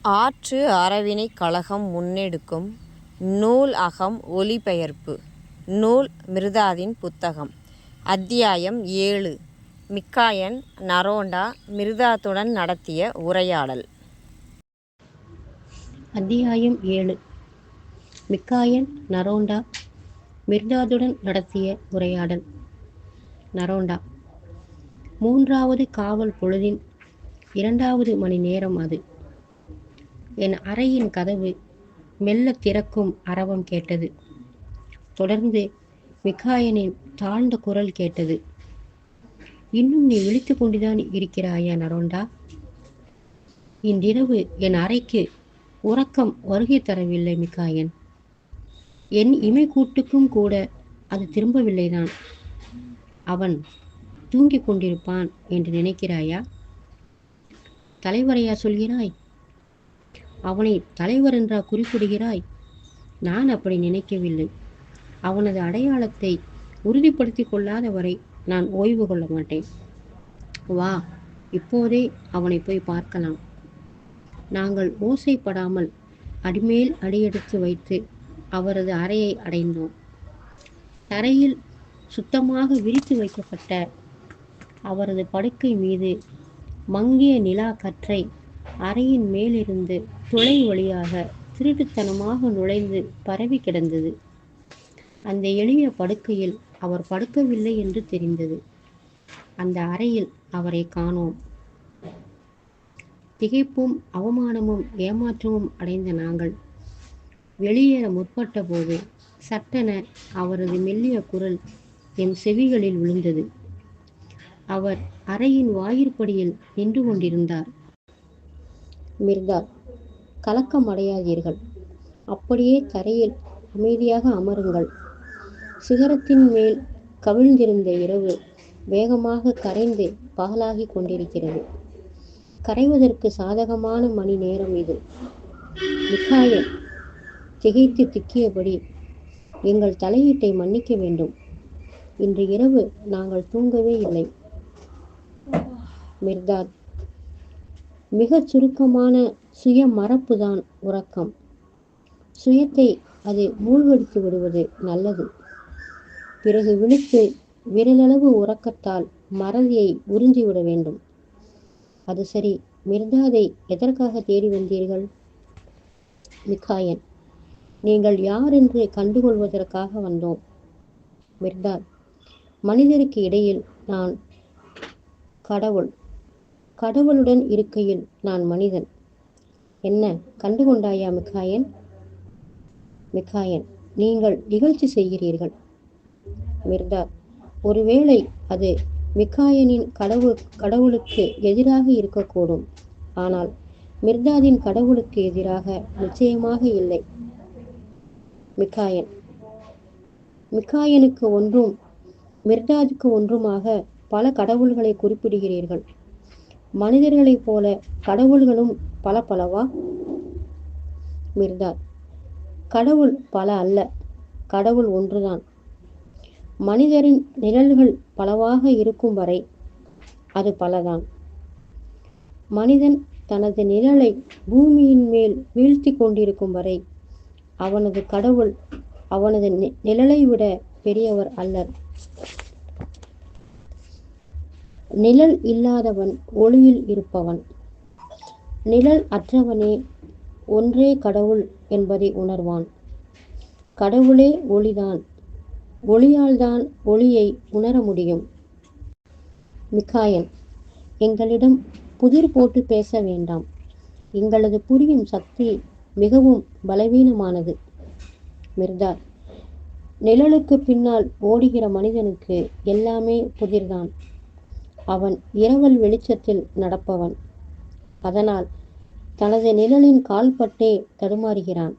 ஆற்று அறவினைக் கழகம் முன்னெடுக்கும் நூல் அகம் ஒலிபெயர்ப்பு நூல் மிர்தாதின் புத்தகம். அத்தியாயம் 7. மிக்காயன் நரோண்டா மிர்தாத்துடன் நடத்திய உரையாடல். அத்தியாயம் 7. மிக்காயன் நரோண்டா மிர்தாதுடன் நடத்திய உரையாடல். நரோண்டா: 3வது காவல் பொழுதின் 2வது மணி நேரம் அது. என் அறையின் கதவு மெல்ல திறக்கும் அரவம் கேட்டது. தொடர்ந்து மிக்காயனின் தாழ்ந்த குரல் கேட்டது. இன்னும் நீ விழித்து கொண்டுதான் இருக்கிறாயா நரோண்டா? இன்றிரவு என் அறைக்கு உறக்கம் வருகை தரவில்லை மிக்காயன். என் இமைக்கூட்டுக்கும் கூட அது திரும்பவில்லைதான். அவன் தூங்கிக் கொண்டிருப்பான் என்று நினைக்கிறாயா? தலைவரையா சொல்கிறாய்? அவனை தலைவர் என்றா குறிப்பிடுகிறாய்? நான் அப்படி நினைக்கவில்லை. அவனது அடையாளத்தை உறுதிப்படுத்திக் கொள்ளாத வரை நான் ஓய்வு கொள்ள மாட்டேன். வா, இப்போதே அவனை போய் பார்க்கலாம். நாங்கள் ஓசைப்படாமல் அடிமேல் அடியெடுத்து வைத்து அவரது அறையை அடைந்தோம். தரையில் சுத்தமாக விரித்து வைக்கப்பட்ட அவரது படுக்கை மீது மங்கிய நிலா கற்றை அறையின் மேலிருந்து துளை வழியாக திருட்டுத்தனமாக நுழைந்து பரவி கிடந்தது. அந்த எளிய படுக்கையில் அவர் படுக்கவில்லை என்று தெரிந்தது. அந்த அறையில் அவரை காணோம். திகைப்பும் அவமானமும் ஏமாற்றமும் அடைந்த நாங்கள் வெளியேற முற்பட்ட போது சட்டென அவரது மெல்லிய குரல் என் செவிகளில் விழுந்தது. அவர் அறையின் வாயிற்படியில் நின்று கொண்டிருந்தார். மிர்தாத்: கலக்கம் அடையாதீர்கள். அப்படியே தரையில் அமைதியாக அமருங்கள். சிகரத்தின் மேல் கவிழ்ந்திருந்த இரவு வேகமாக கரைந்து பகலாகி கொண்டிருக்கிறது. கரைவதற்கு சாதகமான மணி நேரம் இது. மிக்காயன் திகைத்து திக்கியபடி, எங்கள் தலையீட்டை மன்னிக்க வேண்டும். இன்று இரவு நாங்கள் தூங்கவே இல்லை. மிர்தாத்: மிகச் சுருக்கமான சுய மறப்புதான் உறக்கம். சுயத்தை அது மூழ்கடித்து விடுவது நல்லது. பிறகு விழித்து விரலளவு உறக்கத்தால் மறதியை உறிஞ்சிவிட வேண்டும். அது சரி, மிர்தாதை எதற்காக தேடி வந்தீர்கள்? மிக்காயன்: நீங்கள் யார் என்று கண்டுகொள்வதற்காக வந்தோம். மிர்தாத்: மனிதருக்கு இடையில் நான் கடவுள், கடவுளுடன் இருக்கையில் நான் மனிதன். என்ன கண்டுகொண்டாயா மிக்காயன்? மிக்காயன்: நீங்கள் இகழ்ச்சி செய்கிறீர்கள். மிர்தாத்: ஒருவேளை அது மிக்காயனின் கடவுளுக்கு எதிராக இருக்கக்கூடும். ஆனால் மிர்தாதின் கடவுளுக்கு எதிராக நிச்சயமாக இல்லை. மிக்காயன்: மிக்காயனுக்கு ஒன்றும் மிர்தாதுக்கு ஒன்றுமாக பல கடவுள்களை குறிப்பிடுகிறீர்கள். மனிதர்களைப் போல கடவுள்களும் பல பலவா? மிர்தாத்: கடவுள் பல அல்ல, கடவுள் ஒன்றுதான். மனிதரின் நிழல்கள் பலவாக இருக்கும் வரை அது பலதான். மனிதன் தனது நிழலை பூமியின் மேல் வீழ்த்தி கொண்டிருக்கும் வரை அவனது கடவுள் அவனது நிழலை விட பெரியவர் அல்லர். நிழல் இல்லாதவன் ஒளியில் இருப்பவன். நிழல் அற்றவனே ஒன்றே கடவுள் என்பதை உணர்வான். கடவுளே ஒளிதான். ஒளியால்தான் ஒளியை உணர முடியும். மிக்காயன்: எங்களிடம் புதிர் போட்டு பேச வேண்டாம். எங்களது புரியும் சக்தி மிகவும் பலவீனமானது. மிர்தாத்: நிழலுக்கு பின்னால் ஓடுகிற மனிதனுக்கு எல்லாமே புதிர்தான். அவன் இரவல் வெளிச்சத்தில் நடப்பவன். அதனால் தனது நிழலின் கால்பட்டே தடுமாறுகிறான்.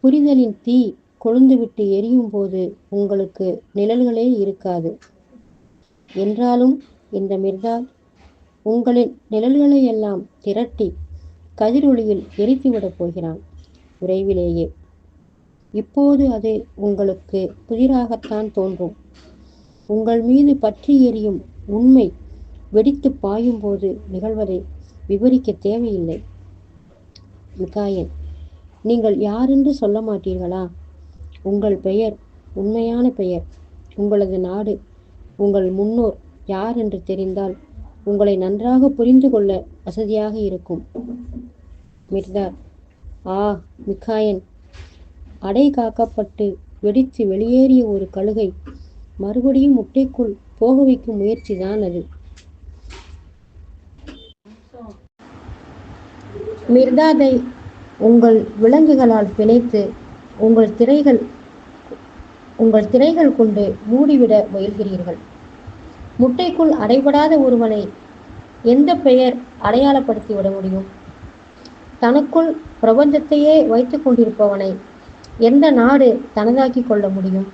புரிதலின் தீ கொழுந்துவிட்டு எரியும் போது உங்களுக்கு நிழல்களே இருக்காது. என்றாலும் இந்த மிர்தாத் உங்களின் நிழல்களையெல்லாம் திரட்டி கதிரொளியில் எரித்துவிடப் போகிறான் விரைவிலேயே. இப்போது அது உங்களுக்கு புதிராகத்தான் தோன்றும். உங்கள் மீது பற்றி எரியும் உண்மை வெடித்து பாயும் போது நிகழ்வதை விவரிக்க தேவையில்லை. மிகாயன், நீங்கள் யாரென்று சொல்ல மாட்டீர்களா? உங்கள் பெயர், உண்மையான பெயர், உங்களது நாடு, உங்கள் முன்னோர் யார் என்று தெரிந்தால் உங்களை நன்றாக புரிந்து கொள்ள வசதியாக இருக்கும். மிர்தார், ஆ மிகாயன், அடை காக்கப்பட்டு வெடித்து வெளியேறிய ஒரு கழுகை மறுபடியும் முட்டைக்குள் போக வைக்கும் முயற்சிதான் அது. மிர்தாதை உங்கள் விலங்குகளால் பிணைத்து உங்கள் திரைகள் கொண்டு மூடிவிட முயல்கிறீர்கள். முட்டைக்குள் அடைபடாத ஒருவனை எந்த பெயர் அடையாளப்படுத்திவிட முடியும்? தனக்குள் பிரபஞ்சத்தையே வைத்துக் கொண்டிருப்பவனை எந்த நாடு தனதாக்கி கொள்ள முடியும்?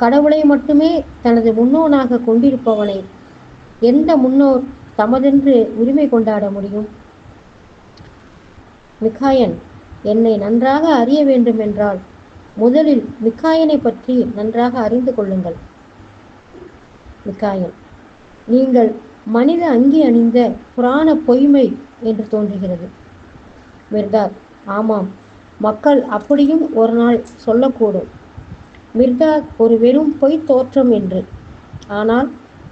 கடவுளை மட்டுமே தனது முன்னோனாக கொண்டிருப்பவனை எந்த முன்னோர் தமதென்று உரிமை கொண்டாட முடியும்? மிகாயன், என்னை நன்றாக அறிய வேண்டும் என்றால் முதலில் மிகாயனை பற்றி நன்றாக அறிந்து கொள்ளுங்கள். மிகாயன், நீங்கள் மனித அங்கி அணிந்த புராண பொய்மை என்று தோன்றுகிறது. மிர்தார், ஆமாம், மக்கள் அப்படியும் ஒரு நாள் சொல்லக்கூடும். மிர்தார் ஒரு வெறும் பொய் தோற்றம் என்று. ஆனால்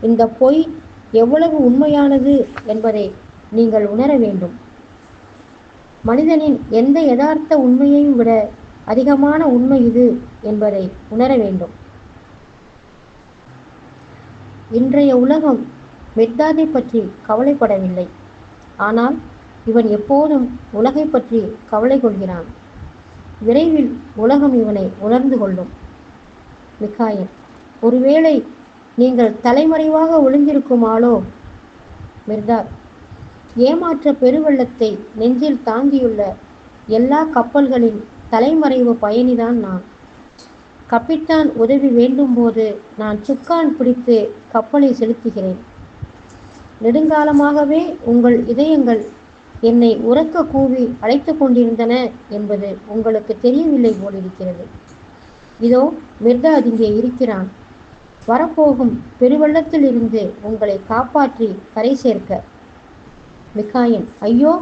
இந்த பொய் எவ்வளவு உண்மையானது என்பதை நீங்கள் உணர வேண்டும். மனிதனின் எந்த யதார்த்த உண்மையையும் விட அதிகமான உண்மை இது என்பதை உணர வேண்டும். இன்றைய உலகம் மிர்தாதை பற்றி கவலைப்படவில்லை. ஆனால் இவன் எப்போதும் உலகை பற்றி கவலை கொள்கிறான். விரைவில் உலகம் இவனை உணர்ந்து கொள்ளும். மிகாயன், ஒருவேளை நீங்கள் தலைமறைவாக ஒளிந்திருக்கும் ஆளோ? மிர்தார், ஏமாற்ற பெருவெள்ளத்தை நெஞ்சில் தாங்கியுள்ள எல்லா கப்பல்களின் தலைமறைவு பயணிதான் நான். கப்பித்தான் உதவி வேண்டும் போது நான் சுக்கான் பிடித்து கப்பலை செலுத்துகிறேன். நெடுங்காலமாகவே உங்கள் இதயங்கள் என்னை உரக்க கூவி அழைத்து கொண்டிருந்தன என்பது உங்களுக்கு தெரியவில்லை போலிருக்கிறது. இதோ மிர்தாத் இங்கே இருக்கிறான். வரப்போகும் பெருவெள்ளத்தில் இருந்து உங்களை காப்பாற்றி கரை சேர்க்க. மிகாயன், ஐயோ,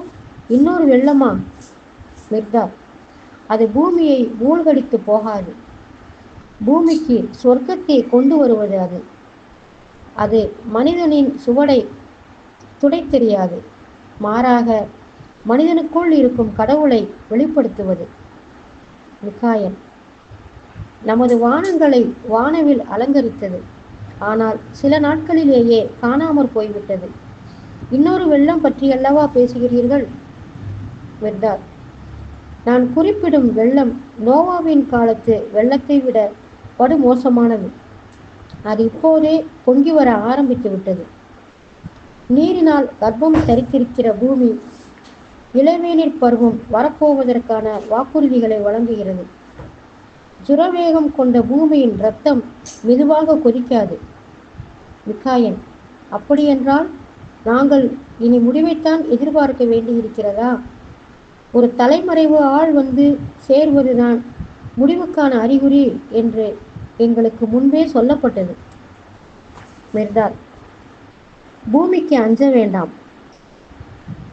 இன்னொரு வெள்ளமா? மிர்தார், அது பூமியை மூழ்கடித்து போகாது. பூமிக்கு சொர்க்கத்தை கொண்டு வருவது அது. அது மனிதனின் சுவடை துடைத்தெறியாது. மாறாக மனிதனுக்குள் இருக்கும் கடவுளை வெளிப்படுத்துவது. மிகாயன், நமது வானங்களை வானவில் அலங்கரித்தது. ஆனால் சில நாட்களிலேயே காணாமற் போய்விட்டது. இன்னொரு வெள்ளம் பற்றியல்லவா பேசுகிறீர்கள்? மிர்தார், நான் குறிப்பிடும் வெள்ளம் நோவாவின் காலத்து வெள்ளத்தை விட படுமோசமானது. அது இப்போதே பொங்கி வர ஆரம்பித்து விட்டது. நீரினால் கர்ப்பம் தரித்திருக்கிற பூமி இளவேநீர் பருவம் வரப்போவதற்கான வாக்குறுதிகளை வழங்குகிறது. ஜுரவேகம் கொண்ட பூமியின் இரத்தம் மெதுவாக கொதிக்காது. மிகாயன், அப்படியென்றால் நாங்கள் இனி முடிவைத்தான் எதிர்பார்க்க வேண்டியிருக்கிறதா? ஒரு தலைமறைவு ஆள் வந்து சேர்வதுதான் முடிவுக்கான அறிகுறி என்று எங்களுக்கு முன்பே சொல்லப்பட்டது. மிர்தார், பூமிக்கு அஞ்ச வேண்டாம்.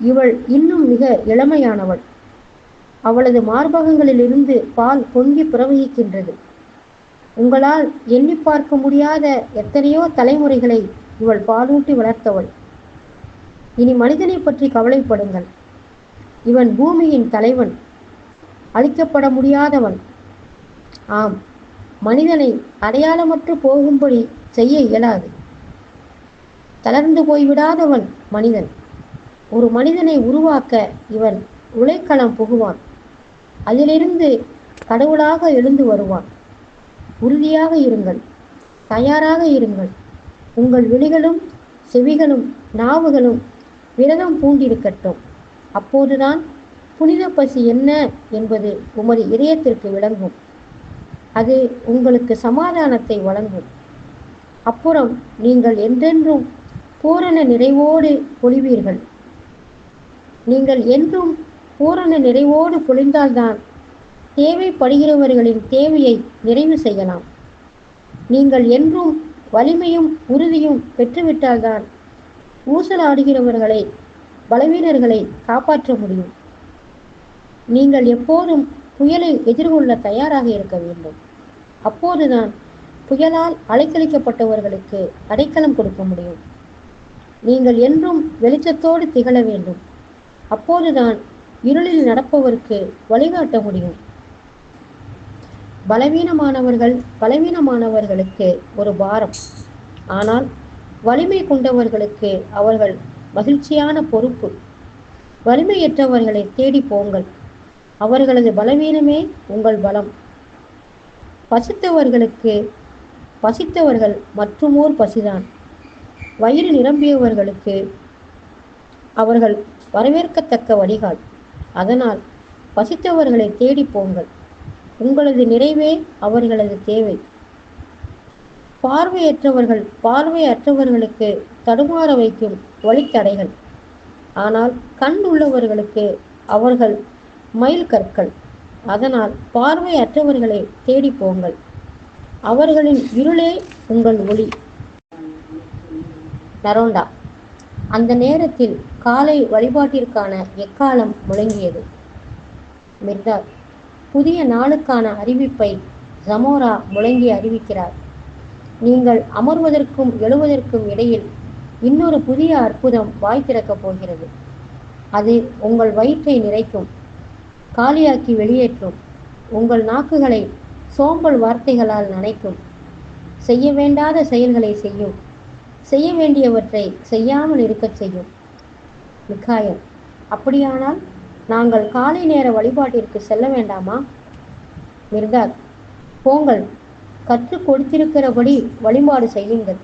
இவள் இன்னும் மிக இளமையானவள். அவளது மார்பகங்களிலிருந்து பால் பொங்கி பிரவகிக்கின்றது. உங்களால் எண்ணி பார்க்க முடியாத எத்தனையோ தலைமுறைகளை இவள் பாலூட்டி வளர்த்தவள். இனி மனிதனை பற்றி கவலைப்படுங்கள். இவன் பூமியின் தலைவன், அழிக்கப்பட முடியாதவன். ஆம், மனிதனை அடையாளமற்று போகும்படி செய்ய இயலாது. தளர்ந்து போய்விடாதவன் மனிதன். ஒரு மனிதனை உருவாக்க இவன் உலைக்களம் புகுவான். அதிலிருந்து கடவுளாக எழுந்து வருவான். உறுதியாக இருங்கள், தயாராக இருங்கள். உங்கள் விழிகளும் செவிகளும் நாவுகளும் விரதம் பூண்டிருக்கட்டும். அப்போதுதான் புனித பசி என்ன என்பது உமது இதயத்திற்கு விளங்கும். அது உங்களுக்கு சமாதானத்தை வழங்கும். அப்புறம் நீங்கள் என்றென்றும் பூரண நிறைவோடு பொழிவீர்கள். நீங்கள் என்றும் பூரண நிறைவோடு பொழிந்தால்தான் தேவைப்படுகிறவர்களின் தேவையை நிறைவு செய்யலாம். நீங்கள் என்றும் வலிமையும் உறுதியும் பெற்றுவிட்டால்தான் ஊசலாடுகிறவர்களை, பலவீனர்களை காப்பாற்ற முடியும். நீங்கள் எப்போதும் புயலை எதிர்கொள்ள தயாராக இருக்க வேண்டும். அப்போதுதான் புயலால் அலைக்கழிக்கப்பட்டவர்களுக்கு அடைக்கலம் கொடுக்க முடியும். நீங்கள் என்றும் வெளிச்சத்தோடு திகழ வேண்டும். அப்போதுதான் இருளில் நடப்பவருக்கு வழிகாட்ட முடியும். பலவீனமானவர்களுக்கு ஒரு பாரம், ஆனால் வலிமை கொண்டவர்களுக்கு அவர்கள் மகிழ்ச்சியான பொறுப்பு. வலிமையற்றவர்களை தேடி போங்கள், அவர்களது பலவீனமே உங்கள் பலம். பசித்தவர்கள் மற்றுமோர் பசிதான். வயிறு நிரம்பியவர்களுக்கு அவர்கள் வரவேற்கத்தக்க வடிகால். அதனால் பசித்தவர்களை தேடி போங்கள், உங்களது நிறைவே அவர்களது தேவை. பார்வையற்றவர்களுக்கு தடுமாற வைக்கும் வழித்தடைகள், ஆனால் கண் உள்ளவர்களுக்கு அவர்கள் மைல் கற்கள். அதனால் பார்வையற்றவர்களை தேடி போங்கள், அவர்களின் இருளே உங்கள் ஒளி. நரோண்டா. அந்த நேரத்தில் காலை வழிபாட்டிற்கான எக்காளம் முழங்கியது. மிர்தாத் புதிய நாளுக்கான அறிவிப்பை ஜமோரா முழங்கி அறிவிக்கிறார். நீங்கள் அமர்வதற்கும் எழுவதற்கும் இடையில் இன்னொரு புதிய அற்புதம் வாய் திறக்கப் போகிறது. அது உங்கள் வயிற்றை நிறைக்கும், காலியாக்கி வெளியேற்றும். உங்கள் நாக்குகளை சோம்பல் வார்த்தைகளால் நனைக்கும். செய்ய வேண்டாத செயல்களை செய்யும், செய்ய வேண்டியவற்றை செய்யாமல் இருக்கச் செய்யும். மிகாயல். அப்படியானால் நாங்கள் காலை நேர வழிபாட்டிற்கு செல்ல வேண்டாமா? மிர்தாத். போங்கள், கற்றுக் கொடுத்திருக்கிறபடி வழிபாடு செய்யுங்கள்.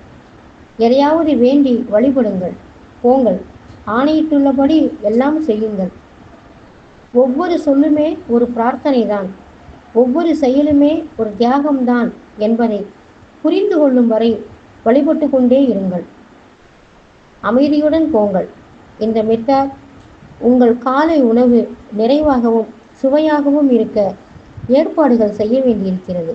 எதையாவது வேண்டி வழிபடுங்கள். போங்கள், ஆணையிட்டுள்ளபடி எல்லாம் செய்யுங்கள். ஒவ்வொரு சொல்லுமே ஒரு பிரார்த்தனை தான், ஒவ்வொரு செயலுமே ஒரு தியாகம்தான் என்பதை புரிந்து கொள்ளும் வரை வழிபட்டு கொண்டே இருங்கள். அமைதியுடன் போங்கள். இந்த மிர்தாத் உங்கள் காலை உணவு நிறைவாகவும் சுவையாகவும் இருக்க ஏற்பாடுகள் செய்ய வேண்டியிருக்கிறது.